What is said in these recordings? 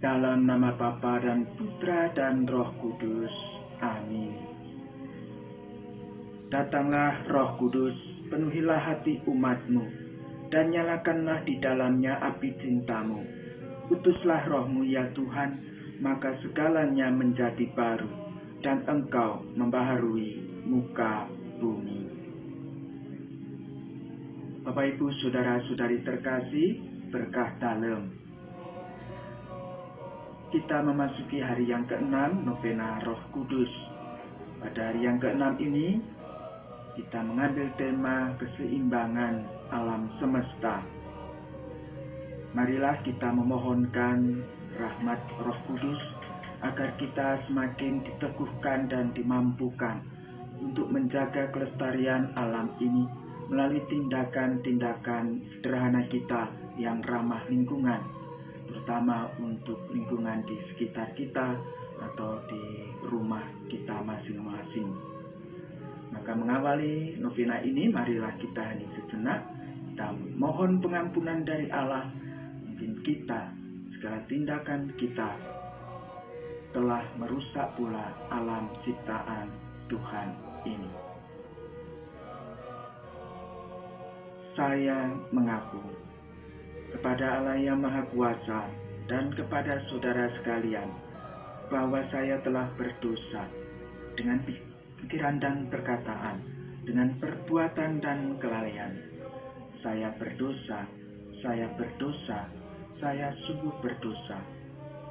Dalam nama Bapa dan Putra dan Roh Kudus. Amin. Datanglah Roh Kudus, penuhilah hati umat-Mu, dan nyalakanlah di dalamnya api cinta-Mu. Utuslah Roh-Mu ya Tuhan, maka segalanya menjadi baru, dan Engkau membaharui muka bumi. Bapak Ibu Saudara-saudari terkasih, berkah dalem. Kita memasuki hari yang ke-6 novena Roh Kudus. Pada hari yang ke-6 ini, kita mengambil tema keseimbangan alam semesta. Marilah kita memohonkan rahmat Roh Kudus agar kita semakin diteguhkan dan dimampukan untuk menjaga kelestarian alam ini melalui tindakan-tindakan sederhana kita yang ramah lingkungan, terutama untuk lingkungan di sekitar kita atau di rumah kita masing-masing. Maka mengawali novena ini, marilah kita hening sejenak, kita mohon pengampunan dari Allah. Mungkin kita, segala tindakan kita telah merusak pula alam ciptaan Tuhan ini. Saya mengaku kepada Allah yang Maha Kuasa dan kepada saudara sekalian bahwa saya telah berdosa dengan pikiran dan perkataan, dengan perbuatan dan kelalaian. Saya berdosa, saya sungguh berdosa.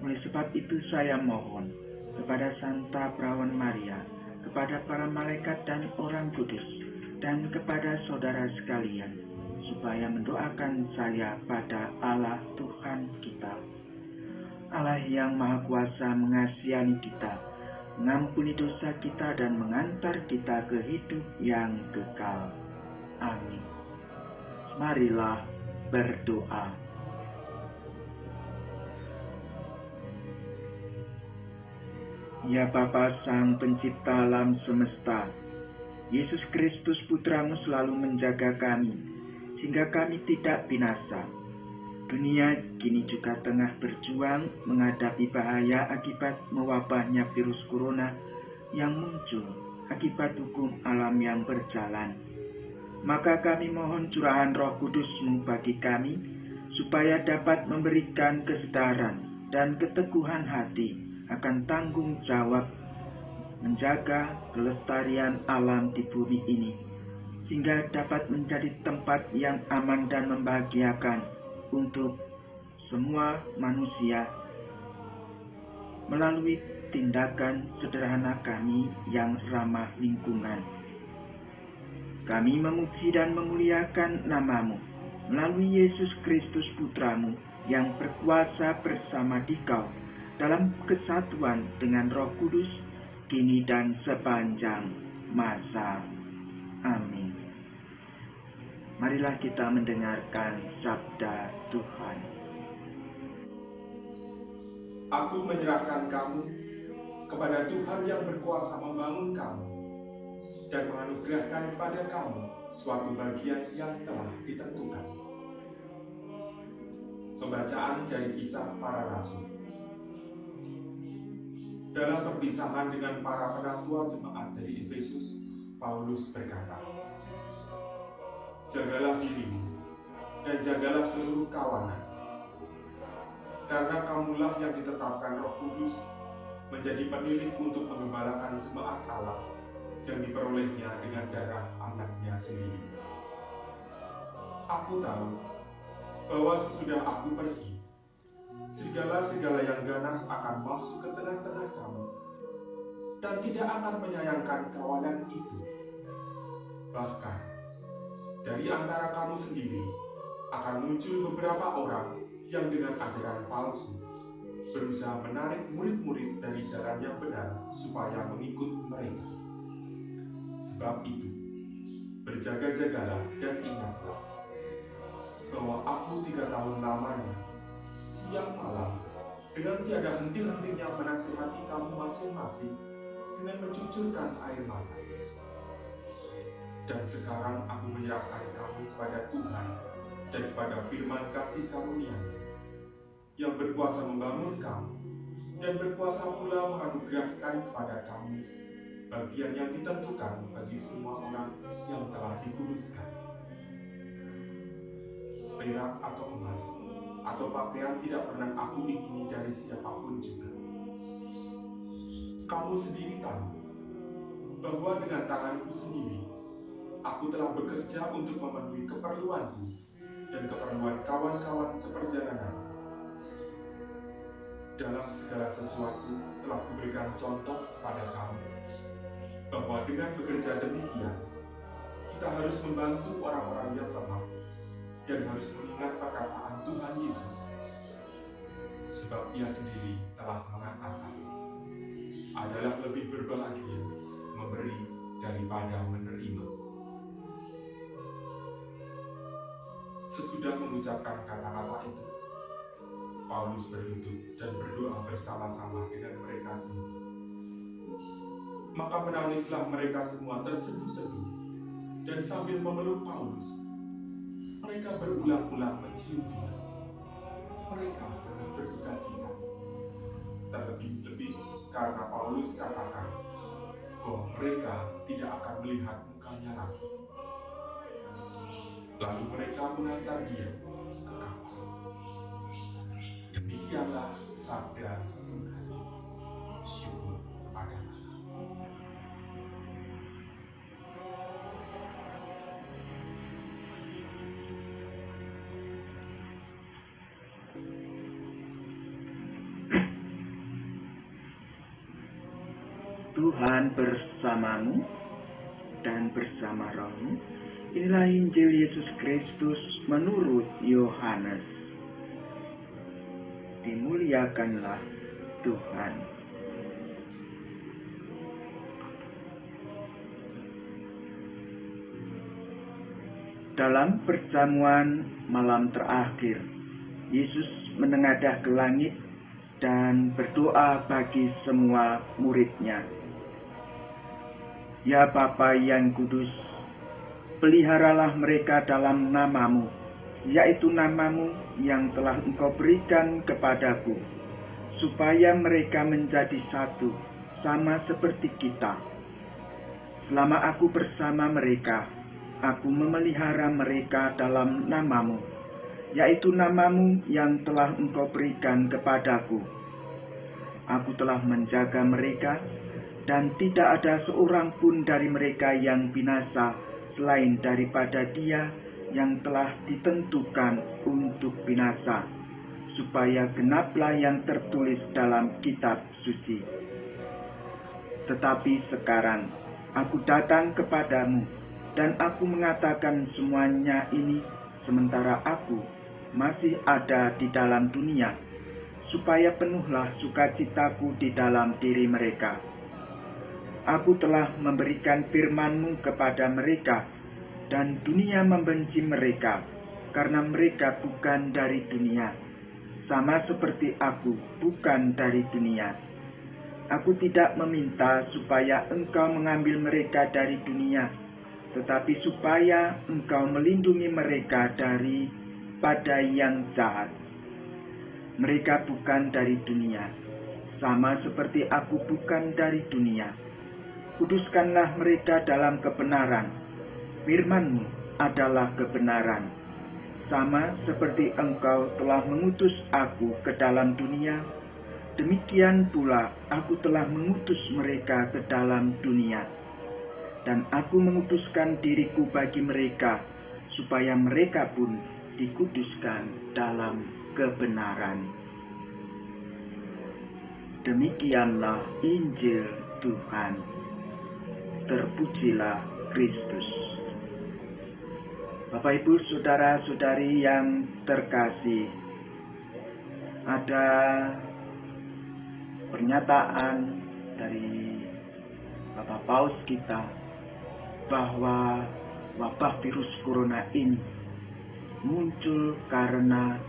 Oleh sebab itu saya mohon kepada Santa Perawan Maria, kepada para malaikat dan orang kudus, dan kepada saudara sekalian, supaya mendoakan saya pada Allah Tuhan kita. Allah yang Maha Kuasa mengasihani kita, mengampuni dosa kita dan mengantar kita ke hidup yang kekal. Amin. Marilah berdoa. Ya Bapa Sang Pencipta alam semesta, Yesus Kristus Putra-Mu selalu menjaga kami, sehingga kami tidak binasa. Dunia kini juga tengah berjuang menghadapi bahaya akibat mewabahnya virus corona yang muncul akibat hukum alam yang berjalan. Maka kami mohon curahan Roh Kudus-Mu bagi kami, supaya dapat memberikan kesadaran dan keteguhan hati akan tanggung jawab menjaga kelestarian alam di bumi ini, sehingga dapat menjadi tempat yang aman dan membahagiakan untuk semua manusia melalui tindakan sederhana kami yang ramah lingkungan. Kami memuji dan memuliakan nama-Mu melalui Yesus Kristus Putra-Mu yang berkuasa bersama Dikau dalam kesatuan dengan Roh Kudus, kini dan sepanjang masa. Amin. Marilah kita mendengarkan sabda Tuhan. Aku menyerahkan kamu kepada Tuhan yang berkuasa membangun kamu dan menganugerahkan kepada kamu suatu bagian yang telah ditentukan. Pembacaan dari Kisah Para Rasul. Dalam perpisahan dengan para penatua jemaat dari Efesus, Paulus berkata, "Jagalah dirimu dan jagalah seluruh kawanan, karena kamulah yang ditetapkan Roh Kudus menjadi penilik untuk mengembalakan jemaat Allah yang diperolehnya dengan darah anaknya sendiri. Aku tahu bahwa sesudah aku pergi, serigala-serigala yang ganas akan masuk ke tengah-tengah kamu dan tidak akan menyayangkan kawanan itu. Bahkan, dari antara kamu sendiri akan muncul beberapa orang yang dengan ajaran palsu berusaha menarik murid-murid dari jalan yang benar supaya mengikut mereka. Sebab itu, berjaga-jagalah dan ingatlah bahwa aku 3 tahun lamanya, siang malam, dengan tiada henti-hentinya menasihati kamu masing-masing dengan mencucurkan air mata. Dan sekarang aku menyerahkan kamu kepada Tuhan dan kepada firman kasih karunia-Nya. yang berkuasa membangun kamu dan berkuasa pula menganugerahkan kepada kamu bagian yang ditentukan bagi semua orang yang telah dikuduskan. Perak atau emas atau pakaian tidak pernah aku ingini dari siapapun juga. Kamu sendiri tahu bahwa dengan tanganku sendiri aku telah bekerja untuk memenuhi keperluanku dan keperluan kawan-kawan seperjalanan. Dalam segala sesuatu telah kuberikan contoh kepada kamu, bahwa dengan bekerja demikian, kita harus membantu orang-orang yang lemah dan harus mengingat perkataan Tuhan Yesus. Sebab Ia sendiri telah mengatakan, adalah lebih berbahagia memberi daripada menerima. Sesudah mengucapkan kata-kata itu, Paulus berlutut dan berdoa bersama-sama dengan mereka semua. Maka menangislah mereka semua terseduh-seduh, dan sambil memeluk Paulus, mereka berulang-ulang mencium dia. Mereka sangat berduka cita. Terlebih-lebih karena Paulus katakan bahwa mereka tidak akan melihat mukanya lagi. Lalu mereka mengantar dia ke kapal. Demikianlah sabda Tuhan. Syukur kepada Allah. Tuhan bersamamu dan bersama rohmu. Inilah Injil Yesus Kristus menurut Yohanes. Dimuliakanlah Tuhan. Dalam perjamuan malam terakhir, Yesus menengadah ke langit dan berdoa bagi semua murid-Nya. Ya Bapa yang kudus, peliharalah mereka dalam nama-Mu, yaitu nama-Mu yang telah Engkau berikan kepadaku, supaya mereka menjadi satu, sama seperti kita. Selama aku bersama mereka, aku memelihara mereka dalam nama-Mu, yaitu nama-Mu yang telah Engkau berikan kepadaku. Aku telah menjaga mereka, dan tidak ada seorang pun dari mereka yang binasa selain daripada dia yang telah ditentukan untuk binasa, supaya genaplah yang tertulis dalam kitab suci. Tetapi sekarang aku datang kepadamu, dan aku mengatakan semuanya ini sementara aku masih ada di dalam dunia, supaya penuhlah sukacitaku di dalam diri mereka. Aku telah memberikan firman-Mu kepada mereka, dan dunia membenci mereka, karena mereka bukan dari dunia, sama seperti aku bukan dari dunia. Aku tidak meminta supaya Engkau mengambil mereka dari dunia, tetapi supaya Engkau melindungi mereka daripada yang jahat. Mereka bukan dari dunia, sama seperti aku bukan dari dunia. Kuduskanlah mereka dalam kebenaran. Firman-Mu adalah kebenaran. Sama seperti Engkau telah mengutus aku ke dalam dunia, demikian pula aku telah mengutus mereka ke dalam dunia. Dan aku mengutuskan diriku bagi mereka, supaya mereka pun dikuduskan dalam kebenaran. Demikianlah Injil Tuhan. Terpujilah Kristus. Bapak Ibu saudara-saudari yang terkasih, ada pernyataan dari Bapak Paus kita bahwa wabah virus corona ini muncul karena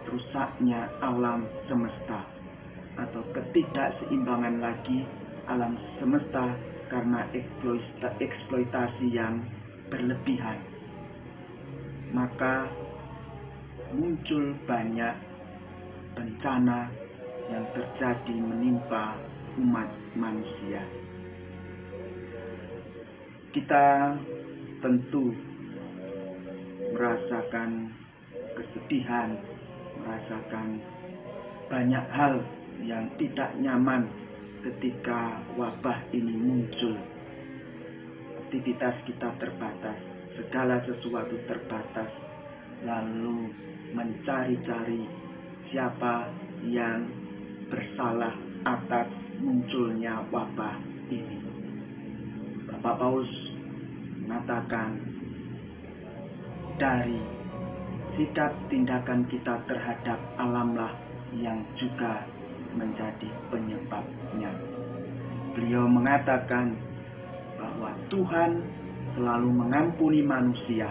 rusaknya alam semesta atau ketidakseimbangan lagi alam semesta karena eksploitasi yang berlebihan. Maka muncul banyak bencana yang terjadi menimpa umat manusia. Kita tentu merasakan kesedihan, merasakan banyak hal yang tidak nyaman ketika wabah ini muncul. Aktivitas kita terbatas, segala sesuatu terbatas, lalu mencari-cari siapa yang bersalah atas munculnya wabah ini. Bapak Paus mengatakan, dari sikap tindakan kita terhadap alamlah yang juga menjadi penyebabnya. Beliau mengatakan bahwa Tuhan selalu mengampuni manusia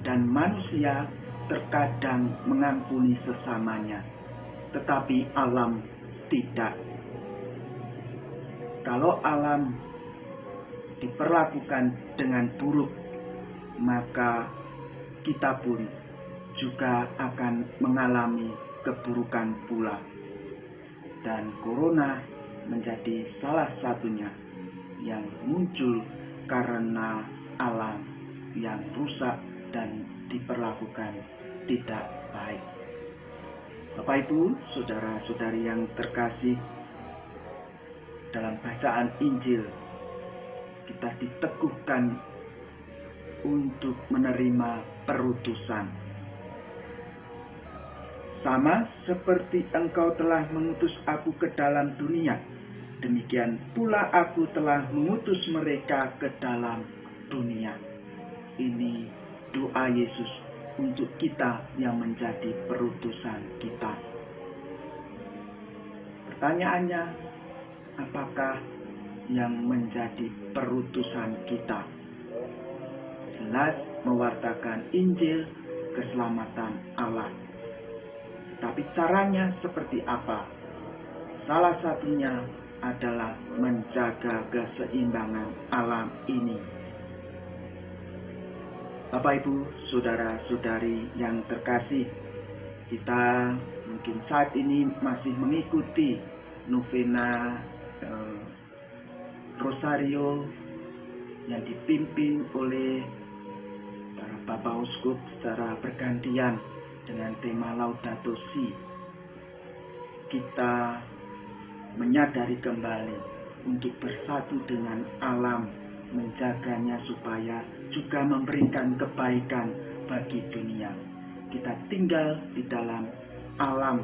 dan manusia terkadang mengampuni sesamanya, tetapi alam tidak. Kalau alam diperlakukan dengan buruk, maka kita pun juga akan mengalami keburukan pula. Dan corona menjadi salah satunya yang muncul karena alam yang rusak dan diperlakukan tidak baik. Bapak Ibu, saudara-saudari yang terkasih, dalam bacaan Injil kita diteguhkan untuk menerima perutusan. Sama seperti Engkau telah mengutus aku ke dalam dunia, demikian pula aku telah mengutus mereka ke dalam dunia. Ini doa Yesus untuk kita yang menjadi perutusan kita. Pertanyaannya, apakah yang menjadi perutusan kita? Jelas mewartakan Injil keselamatan Allah. Tapi caranya seperti apa? Salah satunya adalah menjaga keseimbangan alam ini. Bapak Ibu, saudara-saudari yang terkasih, kita mungkin saat ini masih mengikuti novena Rosario yang dipimpin oleh para Bapak Uskup secara bergantian dengan tema Laudato Si. Kita menyadari kembali untuk bersatu dengan alam, menjaganya supaya juga memberikan kebaikan bagi dunia. Kita tinggal di dalam alam,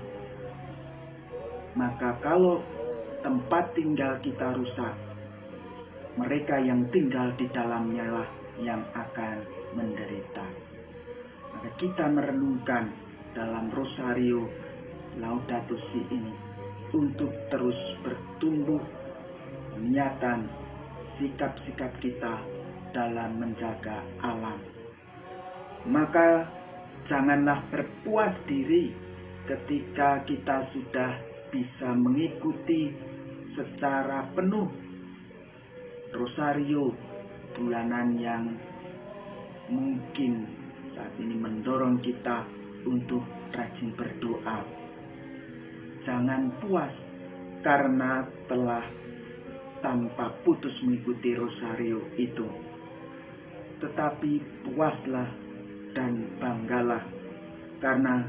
maka kalau tempat tinggal kita rusak, mereka yang tinggal di dalamnya lah yang akan menderita. Maka kita merenungkan dalam Rosario Laudato Si ini untuk terus bertumbuh niatan sikap-sikap kita dalam menjaga alam. Maka janganlah berpuas diri ketika kita sudah bisa mengikuti secara penuh Rosario bulanan yang mungkin saat ini mendorong kita untuk rajin berdoa. Jangan puas karena telah tanpa putus mengikuti Rosario itu, tetapi puaslah dan banggalah karena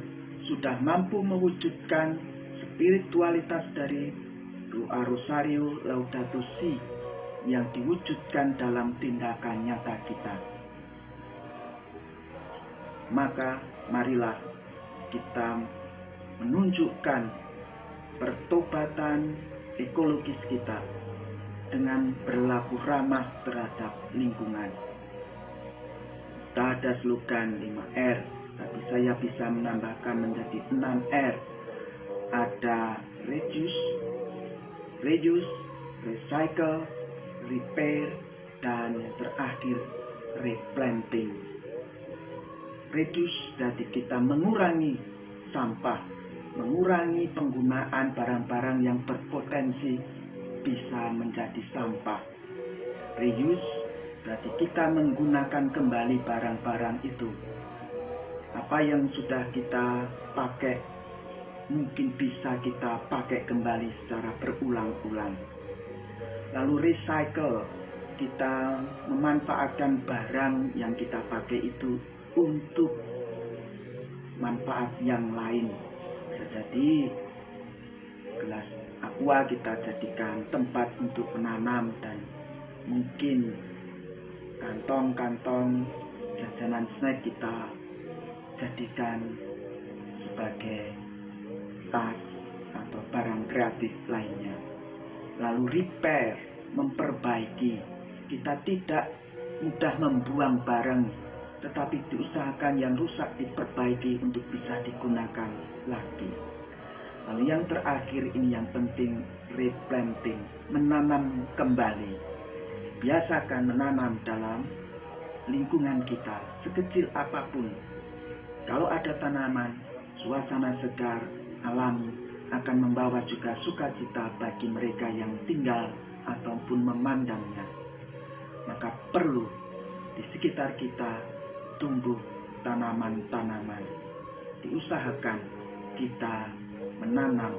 sudah mampu mewujudkan spiritualitas dari doa Rosario Laudato Si yang diwujudkan dalam tindakan nyata kita. Maka marilah kita menunjukkan pertobatan ekologis kita dengan berlaku ramah terhadap lingkungan. Tak ada slogan 5R, tapi saya bisa menambahkan menjadi 6R. Ada reduce, recycle, repair, dan yang terakhir replanting. Reduce berarti kita mengurangi sampah, mengurangi penggunaan barang-barang yang berpotensi bisa menjadi sampah. Reuse berarti kita menggunakan kembali barang-barang itu. Apa yang sudah kita pakai mungkin bisa kita pakai kembali secara berulang-ulang. Lalu recycle, kita memanfaatkan barang yang kita pakai itu untuk manfaat yang lain. Bisa jadi gelas aqua kita jadikan tempat untuk menanam, dan mungkin kantong-kantong jajanan snack kita jadikan sebagai tas atau barang kreatif lainnya. Lalu repair, memperbaiki. Kita tidak mudah membuang barang, tetapi diusahakan yang rusak diperbaiki untuk bisa digunakan lagi. Lalu yang terakhir ini yang penting, replanting, menanam kembali. Biasakan menanam dalam lingkungan kita, sekecil apapun. Kalau ada tanaman, suasana segar, alami, akan membawa juga sukacita bagi mereka yang tinggal ataupun memandangnya. Maka perlu di sekitar kita tumbuh tanaman-tanaman. Diusahakan kita menanam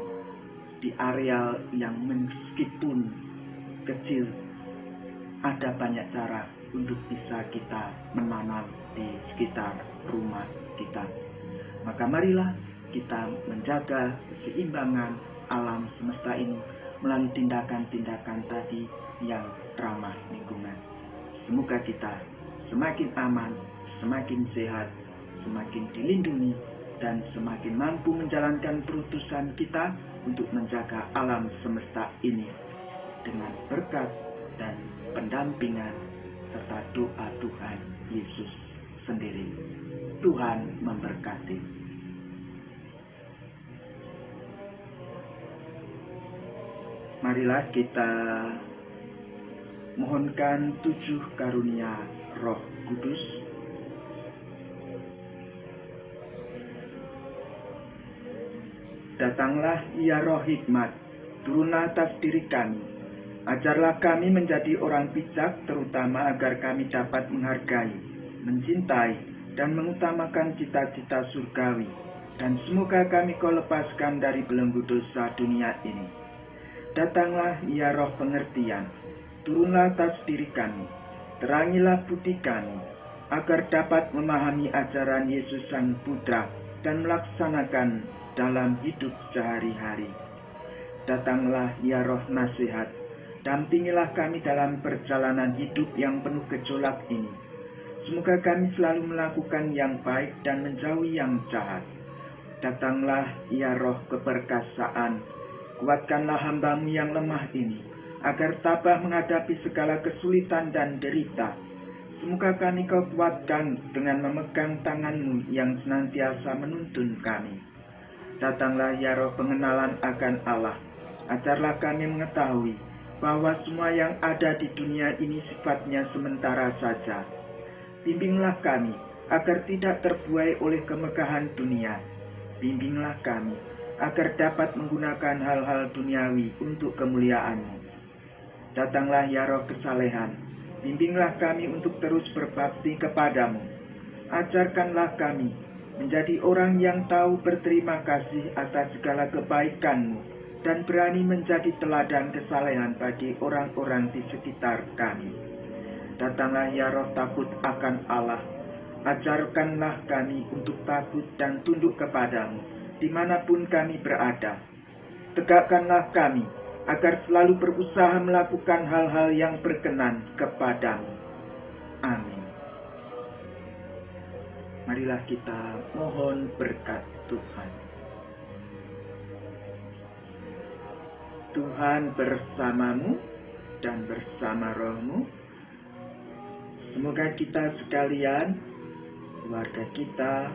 di areal yang meskipun kecil, ada banyak cara untuk bisa kita menanam di sekitar rumah kita. Maka marilah kita menjaga keseimbangan alam semesta ini melalui tindakan-tindakan tadi yang ramah lingkungan. Semoga kita semakin aman, semakin sehat, semakin dilindungi, dan semakin mampu menjalankan perutusan kita untuk menjaga alam semesta ini dengan berkat dan pendampingan serta doa Tuhan Yesus sendiri. Tuhan memberkati. Marilah kita mohonkan 7 karunia Roh Kudus. Datanglah ya Roh Hikmat, turunlah atas diri kami. Ajarlah kami menjadi orang bijak, terutama agar kami dapat menghargai, mencintai, dan mengutamakan cita-cita surgawi. Dan semoga kami Kau lepaskan dari belenggu dosa dunia ini. Datanglah ya Roh pengertian, turunlah atas diri kami, terangilah budi kami, agar dapat memahami ajaran Yesus Sang Putra dan melaksanakan dalam hidup sehari-hari. Datanglah ya Roh nasihat, dampingilah kami dalam perjalanan hidup yang penuh gejolak ini. Semoga kami selalu melakukan yang baik dan menjauhi yang jahat. Datanglah ya Roh keperkasaan, kuatkanlah hamba-Mu yang lemah ini, agar tabah menghadapi segala kesulitan dan derita. Semoga kami Kau kuatkan dengan memegang tangan-Mu yang senantiasa menuntun kami. Datanglah ya Roh pengenalan akan Allah, ajarlah kami mengetahui bahwa semua yang ada di dunia ini sifatnya sementara saja. Bimbinglah kami agar tidak terbuai oleh kemegahan dunia. Bimbinglah kami agar dapat menggunakan hal-hal duniawi untuk kemuliaan-Mu. Datanglah ya Roh kesalehan, bimbinglah kami untuk terus berbakti kepada-Mu. Ajarkanlah kami menjadi orang yang tahu berterima kasih atas segala kebaikan-Mu dan berani menjadi teladan kesalehan bagi orang-orang di sekitar kami. Datanglah ya Roh takut akan Allah, ajarkanlah kami untuk takut dan tunduk kepada-Mu dimanapun kami berada. Tegakkanlah kami agar selalu berusaha melakukan hal-hal yang berkenan kepada-Mu. Amin. Marilah kita mohon berkat Tuhan. Tuhan bersamamu dan bersama roh-Mu. Semoga kita sekalian, keluarga kita,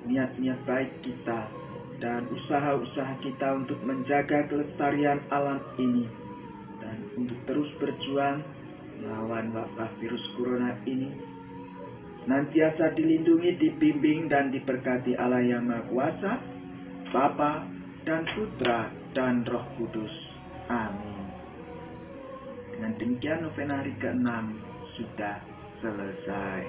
niat-niat baik kita, dan usaha-usaha kita untuk menjaga kelestarian alam ini, dan untuk terus berjuang melawan wabah virus corona ini, senantiasa dilindungi, dibimbing, dan diberkati Allah yang Maha Kuasa, Bapa dan Putra dan Roh Kudus. Amin. Dengan demikian novena hari ke-6 sudah selesai.